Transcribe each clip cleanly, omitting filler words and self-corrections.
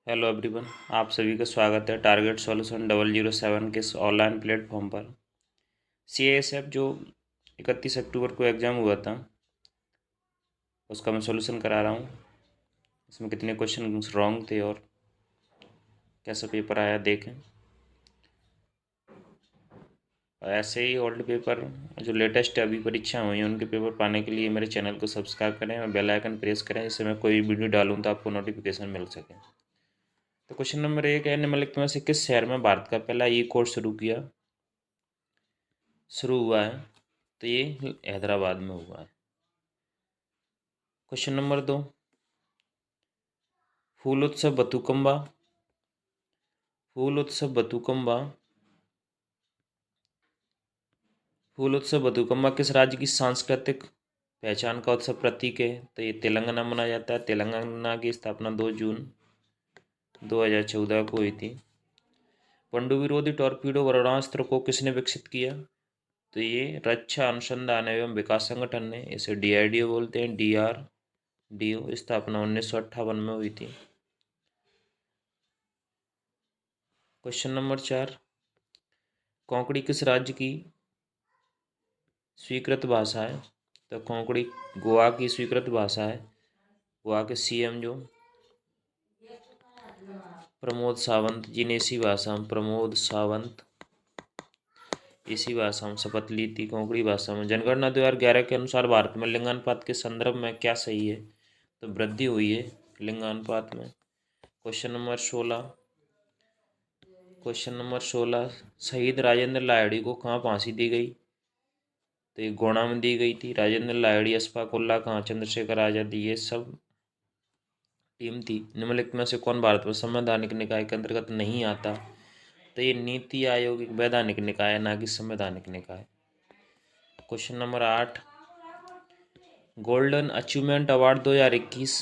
Hello everyone, आप सभी का स्वागत है टारगेट सॉल्यूशन 007 के इस ऑनलाइन प्लेटफॉर्म पर। CASF जो 31 अक्टूबर को एग्ज़ाम हुआ था उसका मैं सॉल्यूशन करा रहा हूँ। इसमें कितने क्वेश्चन रॉन्ग थे और कैसा पेपर आया देखें। और ऐसे ही ओल्ड पेपर जो लेटेस्ट अभी परीक्षा हुई हैं उनके पेपर पाने के लिए मेरे चैनल को सब्सक्राइब करें और बेल आइकन प्रेस करें, जिससे मैं कोई वीडियो डालूँ तो आपको नोटिफिकेशन मिल सके। तो क्वेश्चन नंबर 1 है, निम्नलिखित में से किस शहर में भारत का पहला ई कोर्स शुरू हुआ है? तो ये हैदराबाद में हुआ है। क्वेश्चन नंबर 2, फूल उत्सव बतुकम्बा फूल उत्सव बतुकम्बा फूल उत्सव बतुकम्बा किस राज्य की सांस्कृतिक पहचान का उत्सव प्रतीक है? तो ये तेलंगाना मनाया जाता है। तेलंगाना की स्थापना 2 जून 2014 को हुई थी। पनडुब्बी टॉर्पीडो वरुणास्त्र को किसने विकसित किया? तो ये रक्षा अनुसंधान एवं विकास संगठन ने, इसे DRDO बोलते हैं, DRDO। स्थापना 1958 में हुई थी। क्वेश्चन नंबर 4, कोंकणी किस राज्य की स्वीकृत भाषा है? तो कोंकणी गोवा की स्वीकृत भाषा है। गोवा के CM जो प्रमोद सावंत जी ने इसी भाषा में शपथ ली थी, कोंकणी भाषा में। जनगणना 2011 के अनुसार भारत में लिंगानुपात के संदर्भ में क्या सही है? तो वृद्धि हुई है लिंगानुपात में। क्वेश्चन नंबर 16, शहीद राजेंद्र लाहिड़ी को कहाँ फांसी दी गई? तो ये गोणा में दी गई थी। राजेंद्र लाहिड़ी, अशफाक उल्लाह खां, चंद्रशेखर आज़ाद, ये सब टीम थी। निम्नलिखित में से कौन भारत में संवैधानिक निकाय के अंतर्गत नहीं आता? तो ये नीति आयोग एक वैधानिक निकाय है, ना कि संवैधानिक निकाय। Question number 8, golden achievement award 2021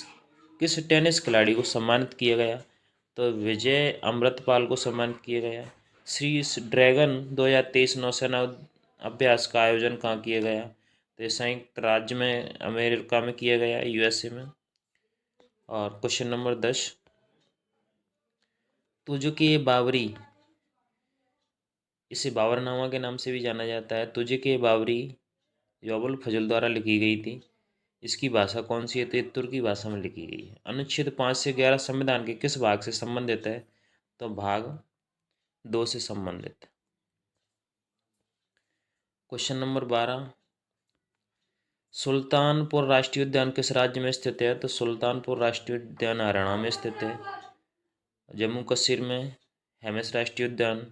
किस टेनिस खिलाड़ी को सम्मानित किया गया? तो विजय अमृतपाल को सम्मानित किया गया। श्री ड्रैगन 2023 नौसेना अभ्यास का आयोजन कहाँ किया गया? तो ये संयुक्त राज्य में अमेरिका में किया गया, USA में। और क्वेश्चन नंबर 10, तुझ के बावरी, इसे बाबरनामा के नाम से भी जाना जाता है। तुझे के बावरी जो अबुल फजल द्वारा लिखी गई थी, इसकी भाषा कौन सी है? तो ये तुर्की भाषा में लिखी गई है। अनुच्छेद 5 से 11 संविधान के किस भाग से संबंधित है? तो भाग 2 से संबंधित है। क्वेश्चन नंबर 12, सुल्तानपुर राष्ट्रीय उद्यान किस राज्य में स्थित है? तो सुल्तानपुर राष्ट्रीय उद्यान हरियाणा में स्थित है। जम्मू कश्मीर में हेमिस राष्ट्रीय उद्यान,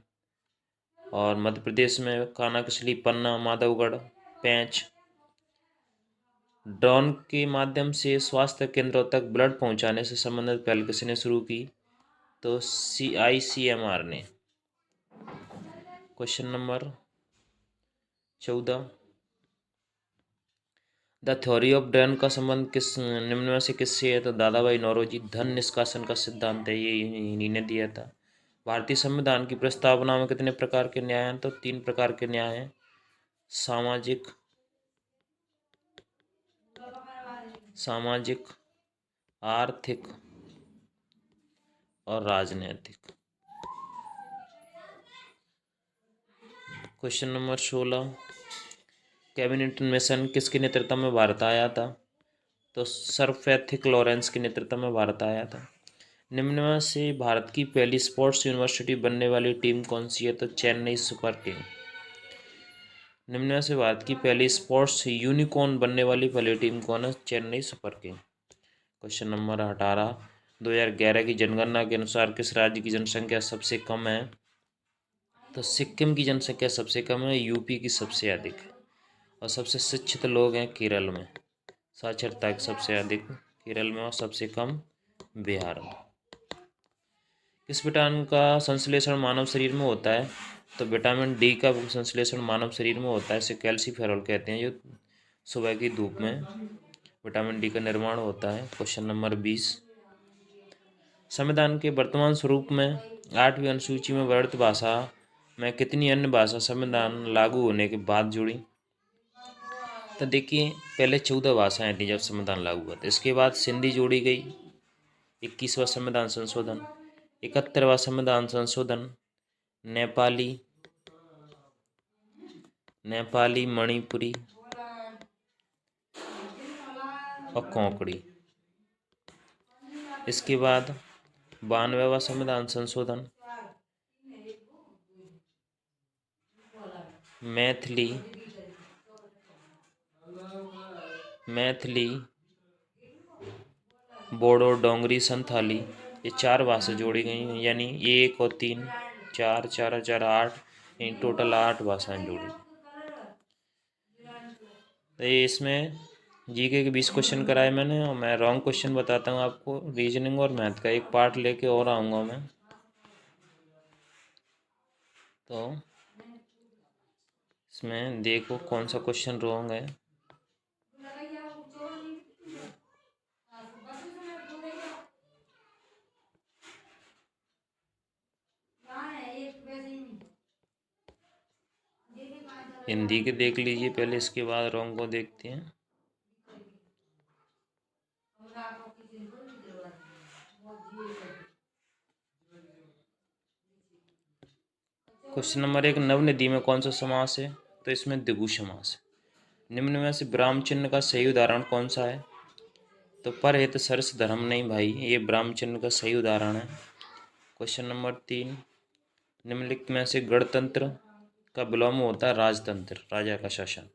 और मध्य प्रदेश में कानाकसली, पन्ना, माधवगढ़, पेंच। ड्रोन के माध्यम से स्वास्थ्य केंद्रों तक ब्लड पहुंचाने से संबंधित पहल किसने शुरू की? तो ICMR ने। Question number 14, the theory of drain का संबंध निम्न में से किससे है? तो दादा भाई नौरोजी। धन निष्कासन का सिद्धांत है, ये इन्हीं ने दिया था। भारतीय संविधान की प्रस्तावना में कितने प्रकार के न्याय हैं? तो 3 प्रकार के न्याय हैं, सामाजिक, आर्थिक और राजनीतिक। क्वेश्चन नंबर 16, कैबिनेट मिशन किसके नेतृत्व में भारत आया था? तो सर फ्रेडरिक लॉरेंस के नेतृत्व में भारत आया था। निम्न में से भारत की पहली स्पोर्ट्स यूनिवर्सिटी बनने वाली टीम कौन सी है? तो चेन्नई सुपर किंग। निम्न में से भारत की पहली स्पोर्ट्स यूनिकॉर्न बनने वाली पहली टीम कौन है? Chennai super king. Question number 18, 2011 की जनगणना के अनुसार किस राज्य की जनसंख्या सबसे कम है? तो सिक्किम की जनसंख्या सबसे कम है, UP की सबसे अधिक है। और सबसे शिक्षित लोग हैं केरल में, साक्षरता सबसे अधिक केरल में और सबसे कम बिहार में। किस विटामिन का संश्लेषण मानव शरीर में होता है? तो विटामिन D का संश्लेषण मानव शरीर में होता है, इसे कैल्सीफेरॉल कहते हैं। जो सुबह की धूप में विटामिन D का निर्माण होता है। क्वेश्चन नंबर 20, संविधान के वर्तमान स्वरूप में 8वीं अनुसूची में वर्णित भाषा में कितनी अन्य भाषा संविधान लागू होने के बाद जुड़ी? तो देखिए, पहले 14 भाषाएं थी जब संविधान लागू हुआ था। इसके बाद सिंधी जोड़ी गई, 21वां संविधान संशोधन। 71वां संविधान संशोधन। नेपाली, मणिपुरी और कोंकणी। इसके बाद 92वां संविधान संशोधन। मैथिली, बोडो, डोंगरी, संथाली, ये 4 भाषा जोड़ी गई हैं, यानी 1 और 3, 4, 4 4 8, इन टोटल 8 भाषाएं जोड़ी। तो ये इसमें जीके के 20 क्वेश्चन कराए मैंने, और मैं रॉन्ग क्वेश्चन बताता हूँ आपको। रीजनिंग और मैथ का एक पार्ट लेके और आऊँगा मैं। तो इसमें देखो कौन सा क्वेश्चन रॉन्ग है। हिंदी के देख लीजिए पहले, इसके बाद रॉन्ग को देखते हैं। क्वेश्चन नंबर 1, नवनिधि में कौन सा समास है? तो इसमें द्विगु समास है। निम्न में से ब्राह्म चिन्ह का सही उदाहरण कौन सा है? तो परहित सरस धर्म नहीं भाई, ये ब्राह्म चिन्ह का सही उदाहरण है। क्वेश्चन नंबर 3, निम्नलिखित में से गणतंत्र का विलोम होता है राजतंत्र, राजा का शासन।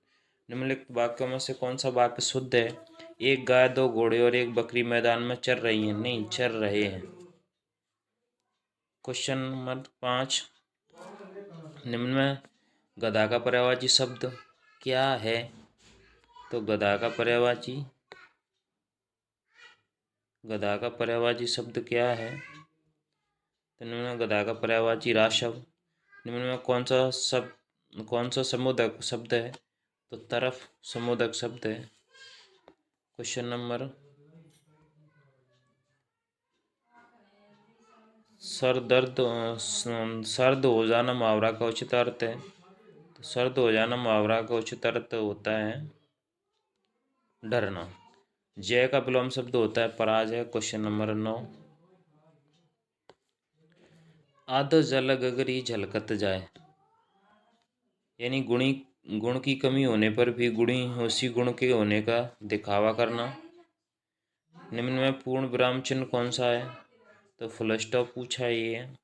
निम्नलिखित वाक्यों में से कौन सा वाक्य शुद्ध है? एक गाय, 2 घोड़े और 1 बकरी मैदान में चर रही हैं, नहीं चर रहे हैं। क्वेश्चन नंबर 5, निम्न में गधा का पर्यायवाची शब्द क्या है? तो गधा का पर्यायवाची शब्द क्या है? तो निम्न में गधा का पर्यायवाची राशव। निम्न में कौन सा समुदक शब्द है? तो तरफ समुदक शब्द है। क्वेश्चन नंबर, सर्द हो जाना मुहावरा का उचित अर्थ है। तो सर्द हो जाना मुहावरा का उचित अर्थ होता है डरना। जय का विलोम शब्द होता है पराजय। क्वेश्चन नंबर 9, आध जल गगरी झलकत जाए, यानी गुण की कमी होने पर भी गुणी उसी गुण के होने का दिखावा करना। निम्न में पूर्ण विराम चिन्ह कौन सा है? तो फुल स्टॉप पूछा ये है।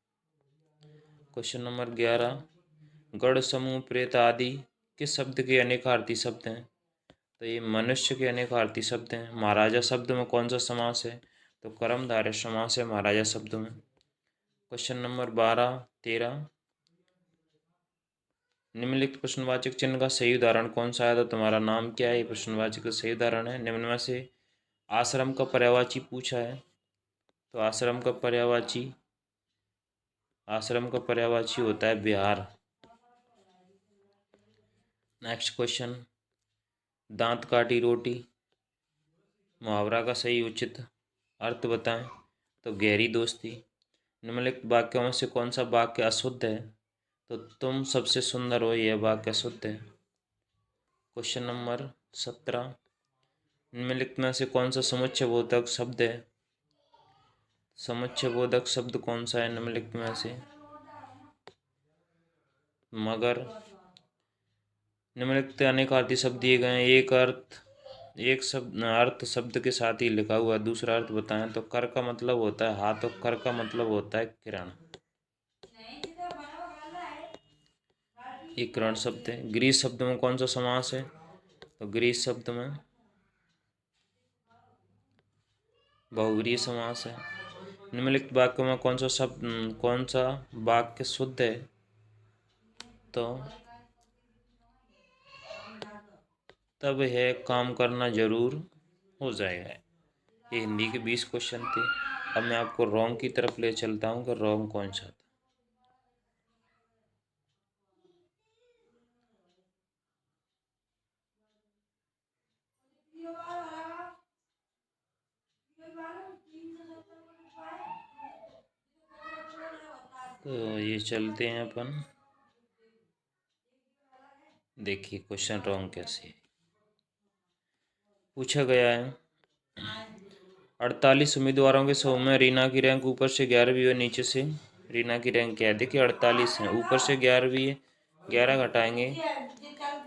क्वेश्चन नंबर 11, गण, समूह, प्रेत आदि किस शब्द के अनेकार्थी शब्द हैं? तो ये मनुष्य के अनेकार्थी शब्द हैं। महाराजा शब्द में कौन सा समास है? तो कर्मधारय समास है महाराजा शब्द में। क्वेश्चन नंबर 12, 13, निम्नलिखित प्रश्नवाचक चिन्ह का सही उदाहरण कौन सा है? तो तुम्हारा नाम क्या है, ये प्रश्नवाचक का सही उदाहरण है। निम्न में से आश्रम का पर्यायवाची पूछा है। तो आश्रम का पर्यायवाची होता है विहार। नेक्स्ट क्वेश्चन, दांत काटी रोटी, मुहावरा का सही उचित अर्थ बताएं। तो गहरी दोस्ती। निम्नलिखित वाक्यों में से कौन सा वाक्य अशुद्ध है? तो तुम सबसे सुंदर हो, यह वाक्य अशुद्ध है। क्वेश्चन नंबर 17, निम्नलिखित में से कौन सा समुच्चय बोधक शब्द है? समुच्चय बोधक शब्द कौन सा है निम्नलिखित में से? मगर। निम्नलिखित अनेकार्थी शब्द दिए गए हैं, अर्थ शब्द के साथ ही लिखा हुआ, दूसरा अर्थ बताएं। तो कर का मतलब होता है हाथ और कर का मतलब होता है किरण, ये किरण शब्द है। ग्रीस शब्द में कौन सा समास है? तो ग्रीस शब्द में बहुव्रीहि समास है। निम्नलिखित वाक्य में कौन सा वाक्य शुद्ध है? तो तब है काम करना जरूर हो जाएगा। ये हिंदी के 20 क्वेश्चन थे। अब मैं आपको रॉन्ग की तरफ ले चलता हूँ कि रॉन्ग कौन सा था। तो ये चलते हैं अपन, देखिए क्वेश्चन रॉन्ग कैसे है। पूछा गया है, 48 उम्मीदवारों के समूह में रीना की रैंक ऊपर से 11वीं और नीचे से, रीना की रैंक क्या है, देखिए 48 है, ऊपर से 11वीं है, 11 घटाएंगे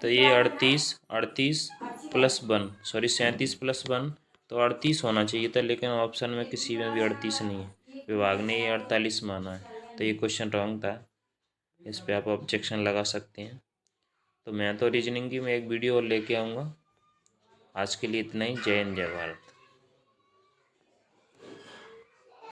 तो ये 38, 38 प्लस 1, सॉरी 37 प्लस 1, तो 38 होना चाहिए था, लेकिन ऑप्शन में किसी में भी 38 नहीं है, विभाग ने ये 48 माना है, तो ये क्वेश्चन रॉन्ग था। इस पे आप ऑब्जेक्शन लगा सकते हैं। तो मैं तो रीजनिंग की मैं एक वीडियो और लेके आऊँगा। आज के लिए इतना ही। जय हिंद, जय भारत।